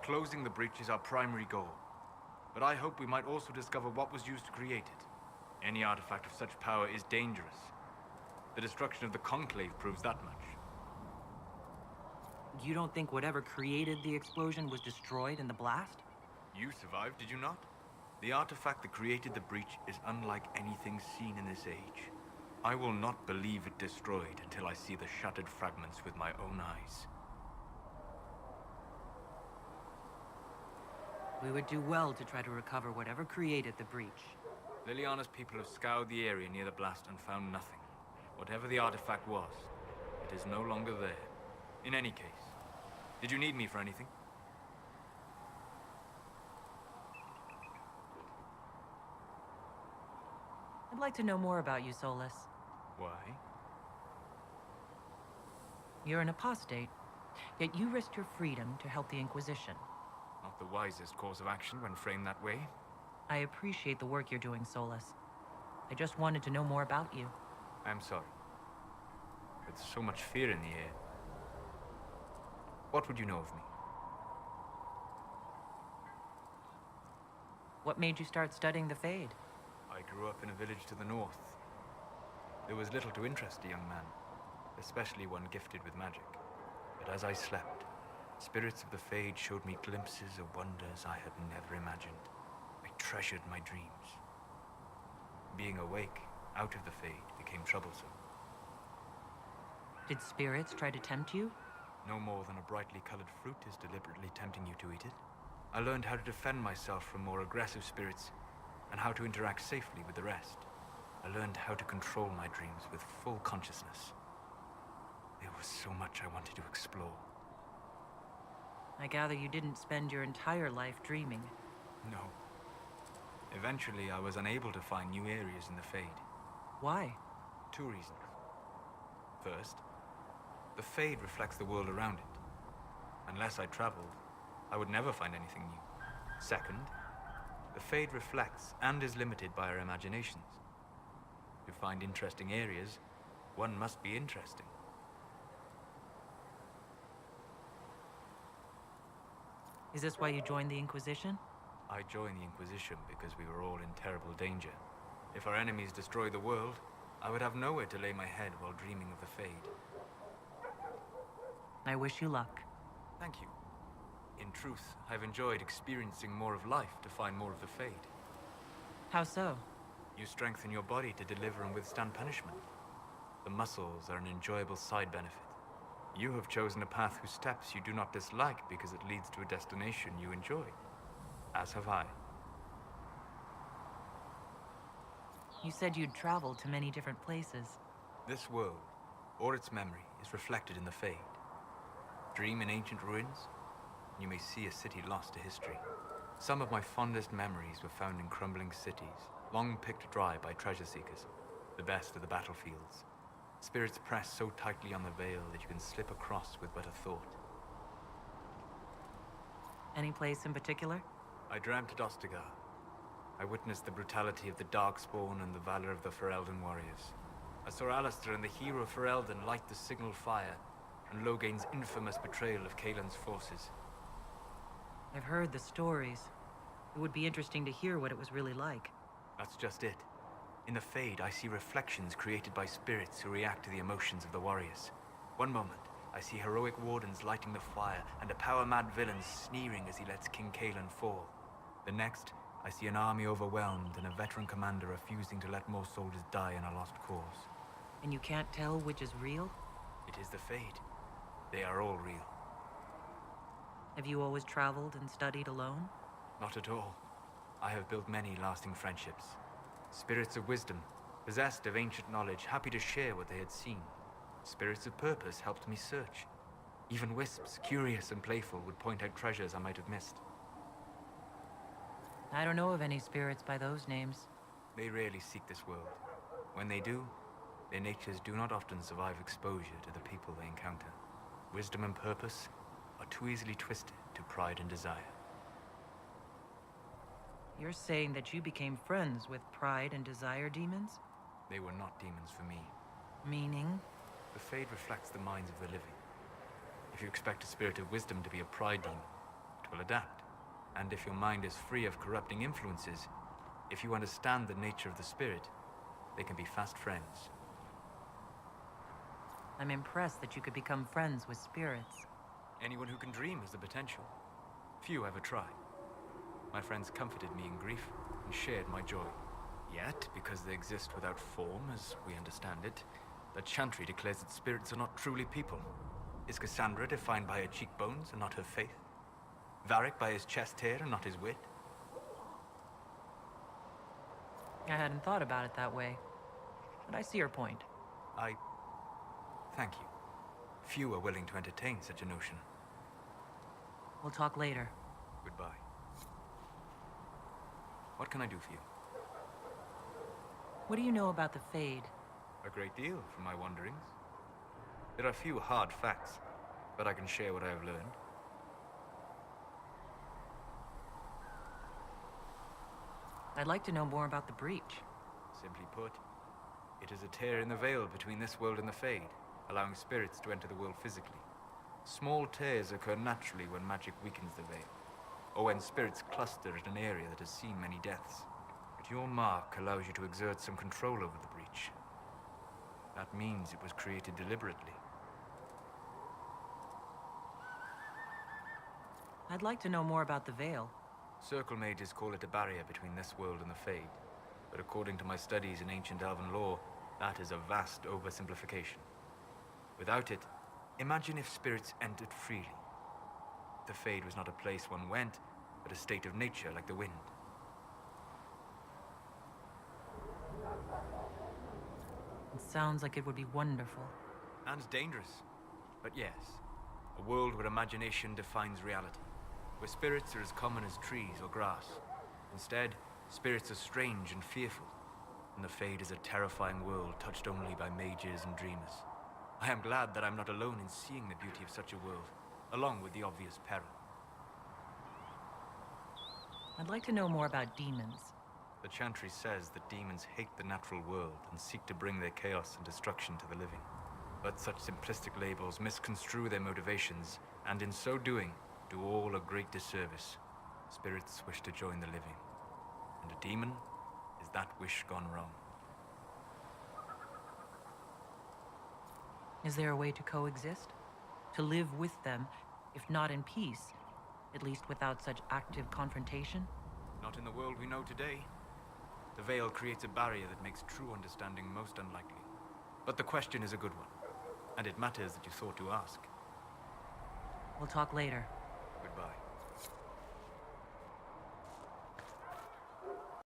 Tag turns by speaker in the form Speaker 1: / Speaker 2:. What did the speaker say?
Speaker 1: Closing the breach is our primary goal. But I hope we might also discover what was used to create it. Any artifact of such power is dangerous. The destruction of the Conclave proves that much.
Speaker 2: You don't think whatever created the explosion was destroyed in the blast?
Speaker 1: You survived, did you not? The artifact that created the breach is unlike anything seen in this age. I will not believe it destroyed until I see the shattered fragments with my own eyes.
Speaker 2: We would do well to try to recover whatever created the breach.
Speaker 1: Liliana's people have scoured the area near the blast and found nothing. Whatever the artifact was, it is no longer there. In any case, did you need me for anything?
Speaker 2: I'd like to know more about you, Solas.
Speaker 1: Why?
Speaker 2: You're an apostate, yet you risked your freedom to help the Inquisition.
Speaker 1: Not the wisest course of action when framed that way.
Speaker 2: I appreciate the work you're doing, Solas. I just wanted to know more about you.
Speaker 1: I'm sorry. With so much fear in the air. What would you know of me?
Speaker 2: What made you start studying the Fade?
Speaker 1: I grew up in a village to the north. There was little to interest a young man, especially one gifted with magic. But as I slept, spirits of the Fade showed me glimpses of wonders I had never imagined. I treasured my dreams. Being awake, out of the Fade, became troublesome.
Speaker 2: Did spirits try to tempt you?
Speaker 1: No more than a brightly colored fruit is deliberately tempting you to eat it. I learned how to defend myself from more aggressive spirits, and how to interact safely with the rest. I learned how to control my dreams with full consciousness. There was so much I wanted to explore.
Speaker 2: I gather you didn't spend your entire life dreaming.
Speaker 1: No. Eventually, I was unable to find new areas in the Fade.
Speaker 2: Why?
Speaker 1: 2 reasons. First, the Fade reflects the world around it. Unless I traveled, I would never find anything new. Second, the Fade reflects and is limited by our imaginations. To find interesting areas, one must be interesting.
Speaker 2: Is this why you joined the Inquisition?
Speaker 1: I joined the Inquisition because we were all in terrible danger. If our enemies destroy the world, I would have nowhere to lay my head while dreaming of the Fade.
Speaker 2: I wish you luck.
Speaker 1: Thank you. In truth, I've enjoyed experiencing more of life to find more of the Fade.
Speaker 2: How so?
Speaker 1: You strengthen your body to deliver and withstand punishment. The muscles are an enjoyable side benefit. You have chosen a path whose steps you do not dislike because it leads to a destination you enjoy. As have I.
Speaker 2: You said you'd traveled to many different places.
Speaker 1: This world, or its memory, is reflected in the Fade. Dream in ancient ruins, you may see a city lost to history. Some of my fondest memories were found in crumbling cities, long picked dry by treasure seekers, the best of the battlefields. Spirits press so tightly on the veil that you can slip across with but a thought.
Speaker 2: Any place in particular?
Speaker 1: I dreamt at Ostagar. I witnessed the brutality of the Darkspawn and the valor of the Ferelden warriors. I saw Alistair and the hero Ferelden light the signal fire, and Logain's infamous betrayal of Kaelin's forces.
Speaker 2: I've heard the stories. It would be interesting to hear what it was really like.
Speaker 1: That's just it. In the Fade, I see reflections created by spirits who react to the emotions of the warriors. One moment, I see heroic wardens lighting the fire, and a power-mad villain sneering as he lets King Kaelin fall. The next, I see an army overwhelmed and a veteran commander refusing to let more soldiers die in a lost cause.
Speaker 2: And you can't tell which is real?
Speaker 1: It is the Fade. They are all real.
Speaker 2: Have you always traveled and studied alone?
Speaker 1: Not at all. I have built many lasting friendships. Spirits of wisdom, possessed of ancient knowledge, happy to share what they had seen. Spirits of purpose helped me search. Even wisps, curious and playful, would point out treasures I might have missed.
Speaker 2: I don't know of any spirits by those names.
Speaker 1: They rarely seek this world. When they do, their natures do not often survive exposure to the people they encounter. Wisdom and purpose are too easily twisted to pride and desire.
Speaker 2: You're saying that you became friends with pride and desire demons?
Speaker 1: They were not demons for me.
Speaker 2: Meaning?
Speaker 1: The Fade reflects the minds of the living. If you expect a spirit of wisdom to be a pride demon, it will adapt. And if your mind is free of corrupting influences, if you understand the nature of the spirit, they can be fast friends.
Speaker 2: I'm impressed that you could become friends with spirits.
Speaker 1: Anyone who can dream has the potential. Few ever try. My friends comforted me in grief and shared my joy. Yet, because they exist without form, as we understand it, the Chantry declares that spirits are not truly people. Is Cassandra defined by her cheekbones and not her faith? Varric by his chest hair and not his wit?
Speaker 2: I hadn't thought about it that way, but I see your point.
Speaker 1: Thank you. Few are willing to entertain such a notion.
Speaker 2: We'll talk later.
Speaker 1: Goodbye. What can I do for you?
Speaker 2: What do you know about the Fade?
Speaker 1: A great deal from my wanderings. There are few hard facts, but I can share what I have learned.
Speaker 2: I'd like to know more about the breach.
Speaker 1: Simply put, it is a tear in the veil between this world and the Fade, allowing spirits to enter the world physically. Small tears occur naturally when magic weakens the veil, or when spirits cluster at an area that has seen many deaths. But your mark allows you to exert some control over the breach. That means it was created deliberately.
Speaker 2: I'd like to know more about the veil.
Speaker 1: Circle mages call it a barrier between this world and the Fade, but according to my studies in ancient elven lore, that is a vast oversimplification. Without it, imagine if spirits entered freely. The Fade was not a place one went, but a state of nature like the wind.
Speaker 2: It sounds like it would be wonderful.
Speaker 1: And dangerous. But yes, a world where imagination defines reality, where spirits are as common as trees or grass. Instead, spirits are strange and fearful, and the Fade is a terrifying world touched only by mages and dreamers. I am glad that I'm not alone in seeing the beauty of such a world, along with the obvious peril.
Speaker 2: I'd like to know more about demons.
Speaker 1: The Chantry says that demons hate the natural world and seek to bring their chaos and destruction to the living. But such simplistic labels misconstrue their motivations, and in so doing, do all a great disservice. Spirits wish to join the living, and a demon is that wish gone wrong.
Speaker 2: Is there a way to coexist? To live with them, if not in peace, at least without such active confrontation?
Speaker 1: Not in the world we know today. The veil creates a barrier that makes true understanding most unlikely. But the question is a good one, and it matters that you thought to ask.
Speaker 2: We'll talk later.